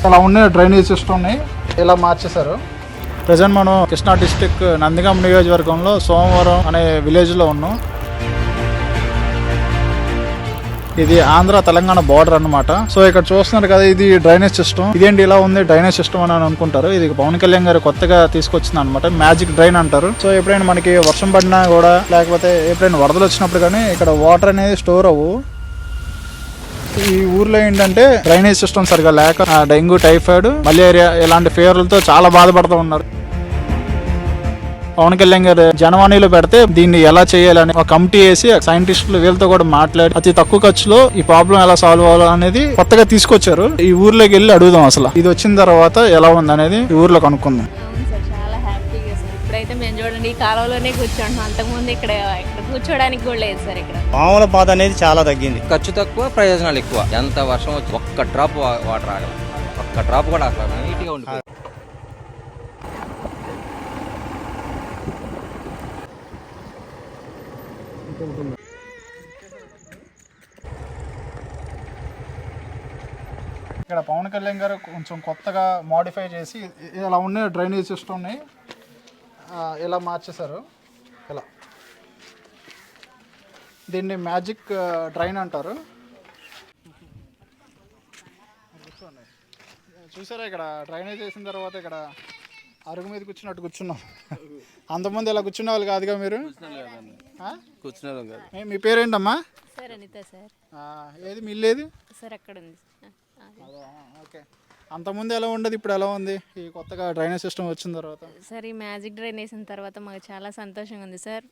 ఇలా ఉన్నాయి డ్రైనేజ్ సిస్టమ్ని ఇలా మార్చేశారు. ప్రజెంట్ మనం కృష్ణా డిస్టిక్ నందిగామ నియోజకవర్గంలో సోమవారం అనే విలేజ్లో ఉన్నాం. ఇది ఆంధ్ర తెలంగాణ బార్డర్ అన్నమాట. సో ఇక్కడ చూస్తున్నారు కదా, ఇది డ్రైనేజ్ సిస్టమ్. ఇదేంటి ఇలా ఉంది డ్రైనేజ్ సిస్టమ్ అని అనుకుంటారు. ఇది పవన్ కళ్యాణ్ గారు కొత్తగా తీసుకొచ్చింది అనమాట. మ్యాజిక్ డ్రైన్ అంటారు. సో ఎప్పుడైనా మనకి వర్షం పడినా కూడా, లేకపోతే ఎప్పుడైనా వరదలు వచ్చినప్పుడు కానీ ఇక్కడ వాటర్ అనేది స్టోర్ అవ్వు. ఈ ఊర్లో ఏంటంటే డ్రైనేజ్ సిస్టమ్ సరిగా లేక డెంగ్యూ, టైఫాయిడ్, మలేరియా ఇలాంటి ఫీవర్లతో చాలా బాధపడుతూ ఉన్నారు. పవన్ కళ్యాణ్ గారు జనవాణిలో పెడితే దీన్ని ఎలా చేయాలని ఒక కమిటీ వేసి సైంటిస్టులు వీళ్ళతో కూడా మాట్లాడి అతి తక్కువ ఖర్చులో ఈ ప్రాబ్లం ఎలా సాల్వ్ అవ్వాలి అనేది కొత్తగా తీసుకొచ్చారు. ఈ ఊర్లోకి వెళ్ళి అడుగుదాం అసలు ఇది వచ్చిన తర్వాత ఎలా ఉంది అనేది ఈ ఊర్లో కనుక్కుందాం. ఇప్పుడైతే మేము చూడండి ఈ కాలంలోనే కూర్చుంటున్నాం. అంతకుముందు ఇక్కడ కూర్చోడానికి కూడా లేదు సార్. ఇక్కడ మామూలు బాధ అనేది చాలా తగ్గింది. ఖర్చు తక్కువ, ప్రయోజనాలు ఎక్కువ. ఎంత వర్షం వచ్చి ఒక్క డ్రాప్ వాటర్ ఆగల, ఒక్క డ్రాప్ కూడా ఆగల, నీట్గా ఉండిపోయింది. ఇక్కడ పవన్ కళ్యాణ్ గారు కొంచెం కొత్తగా మోడిఫై చేసి ఇలా ఉన్న డ్రైనేజ్ సిస్టమ్ని ఇలా మార్చేశారు. ఇలా దీన్ని మ్యాజిక్ డ్రైన్ అంటారు. చూసారా, ఇక్కడ డ్రైనేజ్ వేసిన తర్వాత ఇక్కడ అరుగు మీద కూర్చున్నట్టు కూర్చున్నాం. అంతమంది ఇలా కూర్చునే వాళ్ళు కాదుగా మీరు? మీ పేరేంటమ్మా? Sir Anitha sir. ఏది మీ ఇల్లు ఏది సార్? అక్కడ ఉంది. ఓకే. అంతకుముందు ఎలా ఉండదు, ఇప్పుడు ఎలా ఉంది ఈ కొత్తగా డ్రైనేజ్ సిస్టమ్ వచ్చిన తర్వాత? సార్ ఈ మ్యాజిక్ డ్రైన్ వేసిన తర్వాత మాకు చాలా సంతోషంగా ఉంది సార్.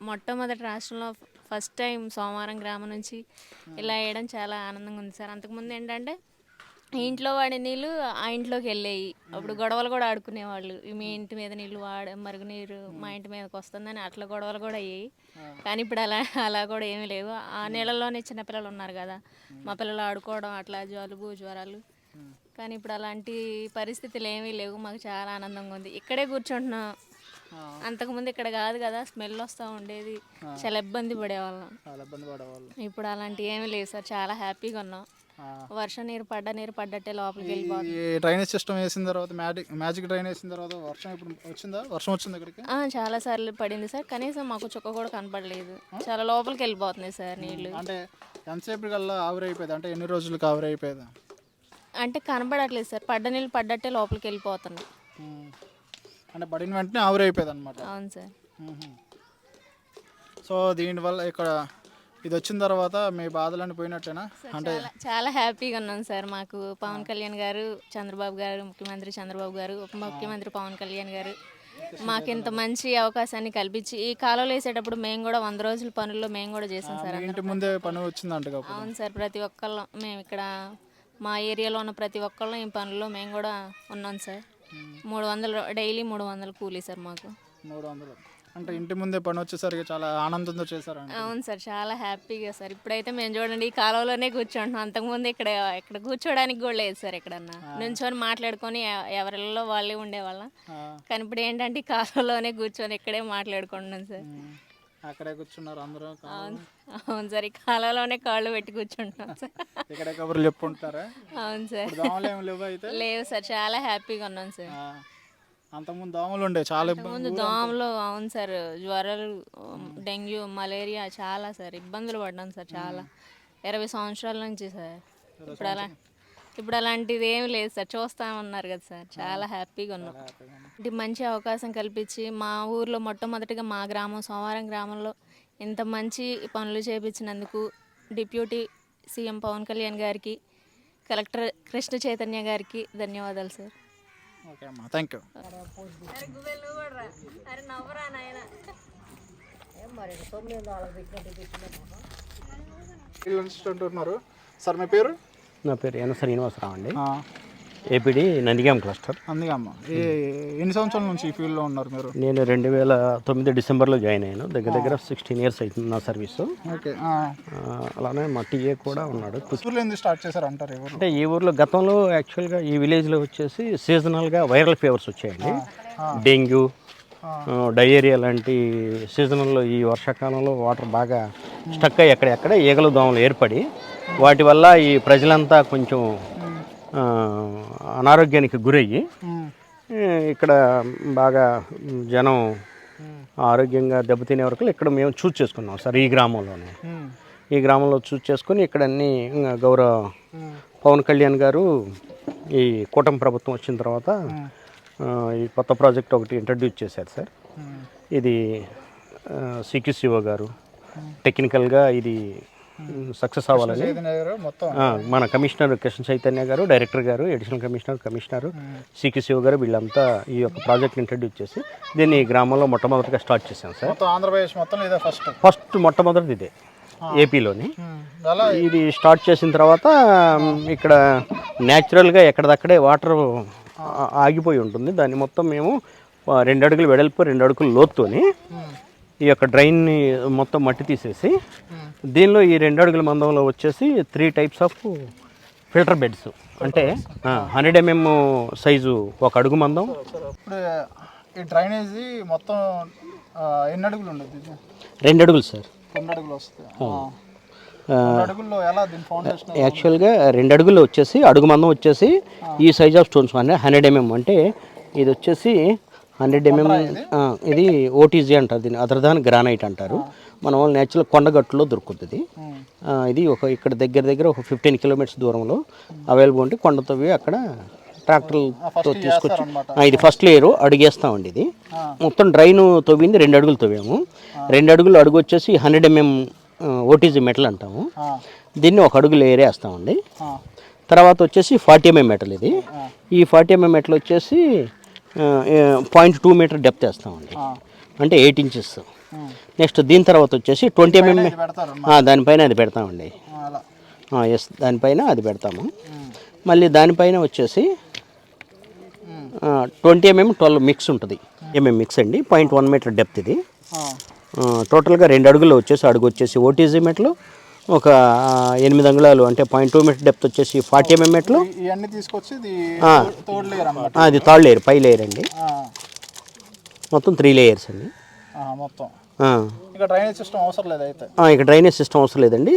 మొట్టమొదటి రాష్ట్రంలో ఫస్ట్ టైం సోమవారం గ్రామం నుంచి ఇలా వేయడం చాలా ఆనందంగా ఉంది సార్. అంతకుముందు ఏంటంటే ఇంట్లో వాడే నీళ్ళు ఆ ఇంట్లోకి వెళ్ళేవి. అప్పుడు గొడవలు కూడా ఆడుకునేవాళ్ళు. మీ ఇంటి మీద నీళ్ళు మరుగునీరు మా ఇంటి మీదకి వస్తుందని అట్లా గొడవలు కూడా అయ్యాయి. కానీ ఇప్పుడు అలా కూడా ఏమీ లేవు. ఆ నీళ్ళల్లోనే చిన్నపిల్లలు ఉన్నారు కదా, మా పిల్లలు ఆడుకోవడం అట్లా జలుబు జ్వరాలు. కానీ ఇప్పుడు అలాంటి పరిస్థితులు ఏమీ లేవు. మాకు చాలా ఆనందంగా ఉంది. ఇక్కడే కూర్చుంటున్నాం. అంతకుముందు ఇక్కడ కాదు కదా, స్మెల్ వస్తూ ఉండేది, చాలా ఇబ్బంది పడేవాళ్ళం. ఇప్పుడు అలాంటివి ఏమీ లేవు సార్. చాలా హ్యాపీగా ఉన్నాం. వర్షం నీరు పడ్డట్టే లోపలికి వెళ్ళిపోతుంది. డ్రైనేజ్ సిస్టమ్ వేసిన తర్వాత మ్యాజిక్ డ్రైన్ వేసిన తర్వాత వర్షం ఇప్పుడు వచ్చిందా? వర్షం వచ్చింది ఇక్కడికి? చాలా సార్లు పడింది సార్. కనీసం మాకు చుక్క కూడా కనపడలేదు. చాలా లోపలికి వెళ్ళిపోతున్నాయి సార్ నీళ్లు. అంటే ఎంతసేపు కల్లా ఆవిరైపోయేది? అంటే ఎన్ని రోజులకు ఆవిరైపోయేది? అంటే కనపడట్లేదు సార్. పడ్డ నీళ్ళు పడ్డట్టే లోపలికి వెళ్ళిపోతున్నాయి. అంటే పడిన వెంటనే ఆవిరైపోయేది అనమాట. అవును సార్. సో దీనివల్ల ఇక్కడ ఇది వచ్చిన తర్వాత మీ బాధలన్నీ పోయినట్టేనా? అంటే చాలా హ్యాపీగా ఉన్నాం సార్. మాకు పవన్ కళ్యాణ్ గారు, చంద్రబాబు గారు, ముఖ్యమంత్రి చంద్రబాబు గారు, ఉప ముఖ్యమంత్రి పవన్ కళ్యాణ్ గారు మాకు ఇంత మంచి అవకాశాన్ని కల్పించి ఈ కాలంలో వేసేటప్పుడు మేము కూడా 100 రోజుల పనుల్లో మేము కూడా చేసాం సార్. ఇంటి ముందే పని వచ్చిందంట. అవును సార్. ప్రతి ఒక్కళ్ళం మేము ఇక్కడ మా ఏరియాలో ఉన్న ప్రతి ఒక్కళ్ళం ఈ పనుల్లో మేము కూడా ఉన్నాం సార్. 300 డైలీ 300 కూలీ సార్ మాకు. 300 అంటే ఇంటి ముందే పని వచ్చేసరికి చాలా ఆనందంతో చేశారండి. అవును సార్, చాలా హ్యాపీగా సార్. ఇప్పుడైతే మేము చూడండి ఈ కాలంలోనే కూర్చుంటున్నాం. అంతకుముందు ఇక్కడ కూర్చోడానికి కూడా లేదు సార్. ఎక్కడన్నా నుంచొని మాట్లాడుకొని ఎవరిలో వాళ్ళే ఉండేవాళ్ళం. కానీ ఇప్పుడు ఏంటంటే ఈ కాలంలోనే కూర్చొని ఇక్కడే మాట్లాడుకుంటున్నాం సార్. అక్కడే కూర్చున్నారు అందరూ. అవును సార్, ఈ కాలంలోనే కాళ్ళు పెట్టి కూర్చుంటున్నాం సార్. ఇక్కడ కబుర్లు చెప్పుకుంటారా? అవును సార్. లేవు సార్, చాలా హ్యాపీగా ఉన్నాం సార్. అంతకుముందు దోమలు ఉండే చాలా ముందు దోమలు. అవును సార్, జ్వరాలు, డెంగ్యూ, మలేరియా చాలా సార్ ఇబ్బందులు పడ్డాం సార్. చాలా 20 సంవత్సరాల నుంచి సార్. ఇప్పుడు అలాంటిది ఏమి లేదు సార్. చూస్తామన్నారు కదా సార్. చాలా హ్యాపీగా ఉన్నాం. ఇది మంచి అవకాశం కల్పించి మా ఊర్లో మొట్టమొదటిగా మా గ్రామం సోమవారం గ్రామంలో ఇంత మంచి పనులు చేయించినందుకు డిప్యూటీ సీఎం పవన్ కళ్యాణ్ గారికి, కలెక్టర్ కృష్ణ చైతన్య గారికి ధన్యవాదాలు సార్. ఓకే అమ్మా, థ్యాంక్ యూ. ఉన్నారు సార్. మీ పేరు? నా పేరు ఎన్ శ్రీనివాసరావు అండి. APD Nandigama cluster. నందిగామ. ఎన్ని సంవత్సరాల నుంచి ఈ ఫీల్డ్లో ఉన్నారు మీరు? నేను 2009 డిసెంబర్లో జాయిన్ అయ్యాను. దగ్గర 16 ఇయర్స్ అవుతుంది నా సర్వీసు. ఓకే. అలానే మా టీఏ కూడా ఉన్నాడు. స్టార్ట్ చేశారు అంటారు అంటే ఈ ఊర్లో గతంలో యాక్చువల్గా ఈ విలేజ్లో వచ్చేసి సీజనల్గా వైరల్ ఫీవర్స్ వచ్చాయండి. డెంగ్యూ, డయేరియా లాంటి సీజనల్లో ఈ వర్షాకాలంలో వాటర్ బాగా స్టక్ అయ్యి ఎక్కడెక్కడ ఈగలు దోమలు ఏర్పడి వాటి వల్ల ఈ ప్రజలంతా కొంచెం అనారోగ్యానికి గురయ్యి ఇక్కడ బాగా జనం ఆరోగ్యంగా దెబ్బతినే వరకు ఇక్కడ మేము చూస్ చేసుకున్నాం సార్ ఈ గ్రామంలోనే. ఈ గ్రామంలో చూస్ చేసుకుని ఇక్కడ అన్ని గౌరవ పవన్ కళ్యాణ్ గారు ఈ కూటమి ప్రభుత్వం వచ్చిన తర్వాత ఈ కొత్త ప్రాజెక్ట్ ఒకటి ఇంట్రడ్యూస్ చేశారు సార్. ఇది సిక్యూసిఓ గారు టెక్నికల్గా ఇది సక్సెస్ అవ్వాలని మన కమిషనర్ కృష్ణ చైతన్య గారు, డైరెక్టర్ గారు, అడిషనల్ కమిషనర్ సిక్యూసిఓ గారు వీళ్ళంతా ఈ యొక్క ప్రాజెక్ట్ ఇంట్రడ్యూస్ చేసి దీన్ని ఈ గ్రామంలో మొట్టమొదటిగా స్టార్ట్ చేశాం సార్. ఆంధ్రప్రదేశ్ మొత్తం ఇదే ఫస్ట్ మొట్టమొదటిది ఇదే ఏపీలోని. ఇది స్టార్ట్ చేసిన తర్వాత ఇక్కడ న్యాచురల్గా ఎక్కడిదక్కడే వాటర్ ఆగిపోయి ఉంటుంది. దాన్ని మొత్తం మేము 2 అడుగులు వెడల్పు 2 అడుగులు లోతుతోని ఈ యొక్క డ్రైన్ని మొత్తం మట్టి తీసేసి దీనిలో ఈ 2 అడుగుల మందంలో వచ్చేసి 3 టైప్స్ ఆఫ్ ఫిల్టర్ బెడ్స్, అంటే 100 mm సైజు 1 అడుగు మందం. ఇప్పుడు ఈ డ్రైనేజీ మొత్తం ఎన్ని అడుగులు ఉండదు? 2 అడుగులు సార్. 2 అడుగులు వస్తాయి. అడుగుల్లో ఎలా దీని ఫౌండేషన్? యాక్చువల్గా 2 అడుగులు వచ్చేసి అడుగు మందం వచ్చేసి ఈ సైజ్ ఆఫ్ స్టోన్స్ 100 mm, అంటే ఇది వచ్చేసి 100 mm. ఇది ఓటీజీ అంటారు దీన్ని, అదర్ దాన్ గ్రానైట్ అంటారు. మన వాళ్ళు నేచురల్ కొండగట్టులో దొరుకుతుంది. ఇది ఇక్కడ దగ్గర ఒక 15 kilometers దూరంలో అవైలబుల్ ఉంటే కొండ తవ్వి అక్కడ ట్రాక్టర్తో తీసుకొచ్చి ఇది ఫస్ట్ లేయర్ అడుగేస్తామండి. ఇది మొత్తం డ్రైన్ తవ్వింది 2 అడుగులు తవ్వాము. 2 అడుగులు అడుగు వచ్చేసి 100 mm ఓటీజీ మెటల్ అంటాము. దీన్ని 1 అడుగు లేయర్ వేస్తామండి. తర్వాత వచ్చేసి 40 mm మెటల్. ఇది ఈ 40 mm మెటల్ వచ్చేసి 0.2 meter డెప్త్ వేస్తామండి, అంటే 8 inches. నెక్స్ట్ దీని తర్వాత వచ్చేసి 20 mm దానిపైన అది పెడతామండి. ఎస్, దానిపైన అది పెడతాము. మళ్ళీ దానిపైన వచ్చేసి 20 mm 12 మిక్స్ ఉంటుంది. మిక్స్ అండి, 0.1 meter డెప్త్. ఇది టోటల్గా 2 అడుగులు వచ్చేసి అడుగు వచ్చేసి ఓటీజీ మెట్లు, ఒక 8 అంగుళాలు అంటే 0.2 meter డెప్త్ వచ్చేసి 40 mm మెట్లు. ఇవన్నీ తీసుకొచ్చి అది థర్డ్ లేయర్, పై లేయర్ అండి. మొత్తం 3 layers అండి మొత్తం. ఇక డ్రైనేజ్ సిస్టమ్ అవసరం లేదు అయితే? ఇక డ్రైనేజ్ సిస్టమ్ అవసరం లేదండి.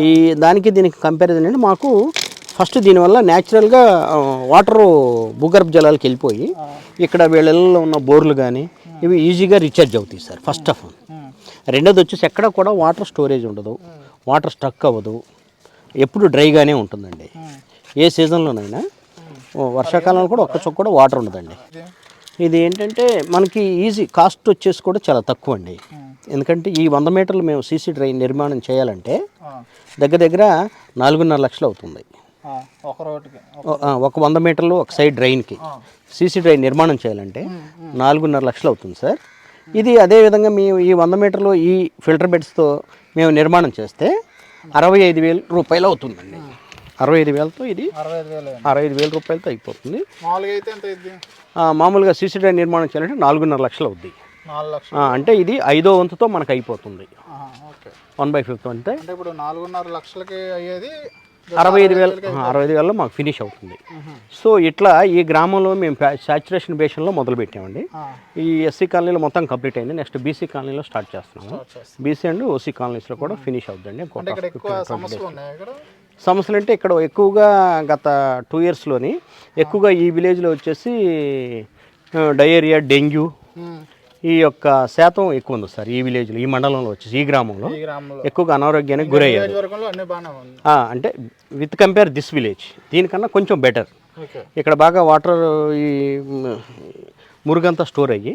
ఈ దీనికి కంపారిజన్ అండి, మాకు ఫస్ట్ దీనివల్ల న్యాచురల్గా వాటరు భూగర్భ జలాలకు వెళ్ళిపోయి ఇక్కడ వీళ్ళల్లో ఉన్న బోర్లు కానీ ఇవి ఈజీగా రీఛార్జ్ అవుతాయి సార్, ఫస్ట్ ఆఫ్ ఆల్. రెండోది వచ్చేసి ఎక్కడ కూడా వాటర్ స్టోరేజ్ ఉండదు, వాటర్ స్టక్ అవ్వదు, ఎప్పుడు డ్రైగానే ఉంటుందండి. ఏ సీజన్లోనైనా, వర్షాకాలంలో కూడా ఒక్క చొక్క కూడా వాటర్ ఉండదండి. ఇది ఏంటంటే మనకి ఈజీ, కాస్ట్ వచ్చేసి కూడా చాలా తక్కువ అండి. ఎందుకంటే ఈ 100 మీటర్లు మేము సీసీ డ్రైన్ నిర్మాణం చేయాలంటే దగ్గర 4.5 లక్షలు అవుతుంది. ఒక 100 మీటర్లు ఒక సైడ్ డ్రైన్కి సీసీ డ్రైన్ నిర్మాణం చేయాలంటే 4.5 లక్షలు అవుతుంది సార్. ఇది అదేవిధంగా మేము ఈ 100 మీటర్లు ఈ ఫిల్టర్ బెడ్స్తో మేము నిర్మాణం చేస్తే 65,000 రూపాయలు అవుతుందండి. 65,000తో ఇది 65,000 రూపాయలతో అయిపోతుంది. మామూలుగా సీసీ డ్రైన్ నిర్మాణం చేయాలంటే 4.5 లక్షలు అవుద్ది. అంటే ఇది 5వ వంతుతో మనకు అయిపోతుంది, 1/5 అంటే. ఇప్పుడు 4.5 లక్షలకి అయ్యేది 65,000లో మాకు ఫినిష్ అవుతుంది. సో ఇట్లా ఈ గ్రామంలో మేము సాచురేషన్ బేషన్లో మొదలు పెట్టామండి. ఈ ఎస్సీ కాలనీలో మొత్తం కంప్లీట్ అయింది. నెక్స్ట్ బీసీ కాలనీలో స్టార్ట్ చేస్తున్నాము. బీసీ అండ్ ఓసీ కాలనీస్లో కూడా ఫినిష్ అవుతుందండి. సమస్యలు అంటే ఇక్కడ ఎక్కువగా గత 2 yearsలోని ఎక్కువగా ఈ విలేజ్లో వచ్చేసి డయేరియా, డెంగ్యూ ఈ యొక్క శాతం ఎక్కువ ఉంది సార్. ఈ విలేజ్లో, ఈ మండలంలో వచ్చేసి ఈ గ్రామంలో ఎక్కువగా అనారోగ్యానికి గురయ్యారు. అంటే విత్ కంపేర్ దిస్ విలేజ్ దీనికన్నా కొంచెం బెటర్. ఇక్కడ బాగా వాటర్ ఈ మురుగంతా స్టోర్ అయ్యి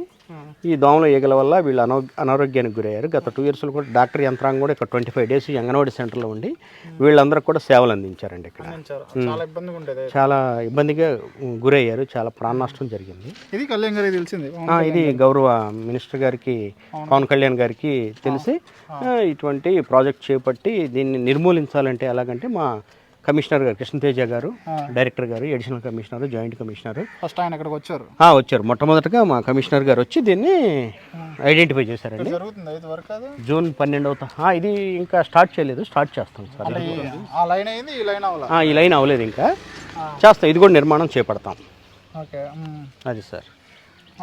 ఈ దోమల ఈగల వల్ల వీళ్ళు అనారోగ్యానికి గురయ్యారు. గత 2 yearsలో కూడా డాక్టర్ యంత్రాంగం కూడా ఇక్కడ 25 days అంగన్వాడీ సెంటర్లో ఉండి వీళ్ళందరూ కూడా సేవలు అందించారండి. ఇక్కడ చాలా ఇబ్బందిగా గురయ్యారు, చాలా ప్రాణ నష్టం జరిగింది. ఇది కళ్యాణ్ గారికి తెలిసింది, ఇది గౌరవ మినిస్టర్ గారికి, పవన్ కళ్యాణ్ గారికి తెలిసి ఇటువంటి ప్రాజెక్ట్ చేపట్టి దీన్ని నిర్మూలించాలంటే ఎలాగంటే మా కమిషనర్ గారు కృష్ణతేజ గారు, డైరెక్టర్ గారు, additional commissioner, joint commissioner first ఆయన ఇక్కడికి వచ్చారు. మొట్టమొదటిగా మా కమిషనర్ గారు వచ్చి దీన్ని ఐడెంటిఫై చేశారండి. జూన్ 12వ. ఇది ఇంకా స్టార్ట్ చేయలేదు, స్టార్ట్ చేస్తాం సార్. ఈ లైన్ అవ్వలేదు, ఇంకా చేస్తాం. ఇది కూడా నిర్మాణం చేపడతాం. అది సార్.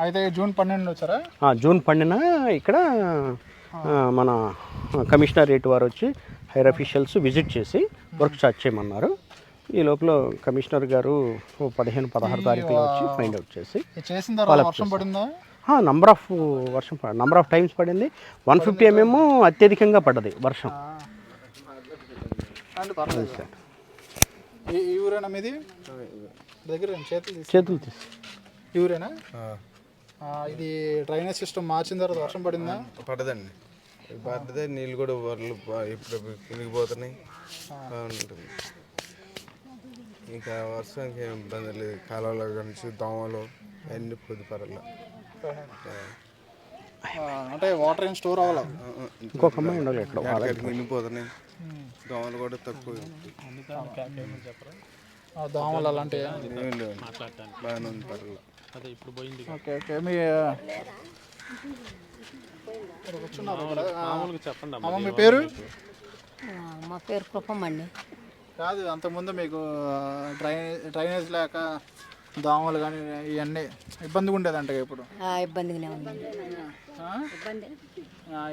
అయితే జూన్ 12 వచ్చారా? జూన్ 12న ఇక్కడ మన కమిషనరేట్ వారు వచ్చి హైర్ అఫీషియల్స్ విజిట్ చేసి వర్క్ స్టార్ట్ చేయమన్నారు. ఈ లోపల కమిషనర్ గారు 15-16 తారీఖులో వచ్చి ఫైండ్ అవుట్ చేసి ఇది చేసిన తర్వాత వర్షం పడిందా? నంబర్ ఆఫ్ టైమ్స్ పడింది. 150 mm అత్యధికంగా పడ్డది వర్షం. సార్ ఈ ఊరేనా మీది? దగ్గర చేతులు తీసి ఈ ఊరేనా? ఇది డ్రైనేజ్ సిస్టమ్ మార్చిన తర్వాత వర్షం పడిందా? పడదండి, పడితే నీళ్ళు కూడా వరలు ఇప్పుడు మునిగిపోతున్నాయి, బాగుంటుంది. ఇంకా వర్షానికి ఏం ఇబ్బంది లేదు. కాలువలో కలిసి దోమలు అన్ని పొద్దుపరల అంటే వాటర్ ఏం స్టోర్ అవ్వాలి. ఇంకొక అమ్మాయి ఉండాలి ఇక్కడ నిండిపోతున్నాయి, దోమలు కూడా తక్కువ. దోమలు అలాంటివి బాగానే ఉంది పర్ల. Okay okay. మీ అమ్మ మీ పేరు? మా పేరు కృపమ్మ అండి. కాదు, అంతకుముందు మీకు డ్రైనేజ్ లేక దోమలు కానీ ఇవన్నీ ఇబ్బందిగా ఉండేదంట ఇప్పుడు? ఇబ్బందిగానే ఉందండి.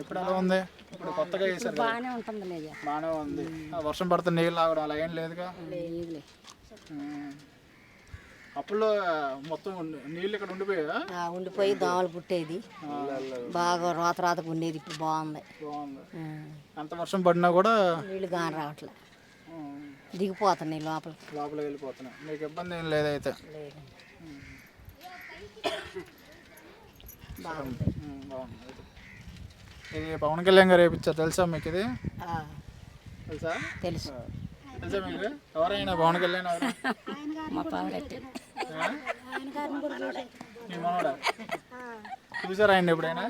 ఇప్పుడు ఎలా ఉంది? ఇప్పుడు కొత్తగా వేసారు, బాగానే ఉంటుంది. బాగానే ఉంది. వర్షం పడితే నీళ్ళు ఆగడం అలా ఏం లేదుగా? అప్పుడు మొత్తం నీళ్ళు ఇక్కడ ఉండిపోయా? ఉండిపోయి దోమలు పుట్టేది, బాగా రోతకు ఉండేది. ఇప్పుడు బాగుంది. ఎంత వర్షం పడినా కూడా నీళ్ళు గాని రావట్లే, దిగిపోతున్నాయి లోపలికి వెళ్ళిపోతున్నాయి. మీకు ఇబ్బంది ఏం లేదైతే? బాగుంది. ఇది పవన్ కళ్యాణ్ గారు వేయించారు, తెలుసా మీకు? ఇది తెలుసా? తెలుసు. తెలుసా మీకు? ఎవరైనా పవన్ కళ్యాణ్ మా ఫేవరెట్. మీ మనోడా? చూసారా ఆయన ఎప్పుడైనా?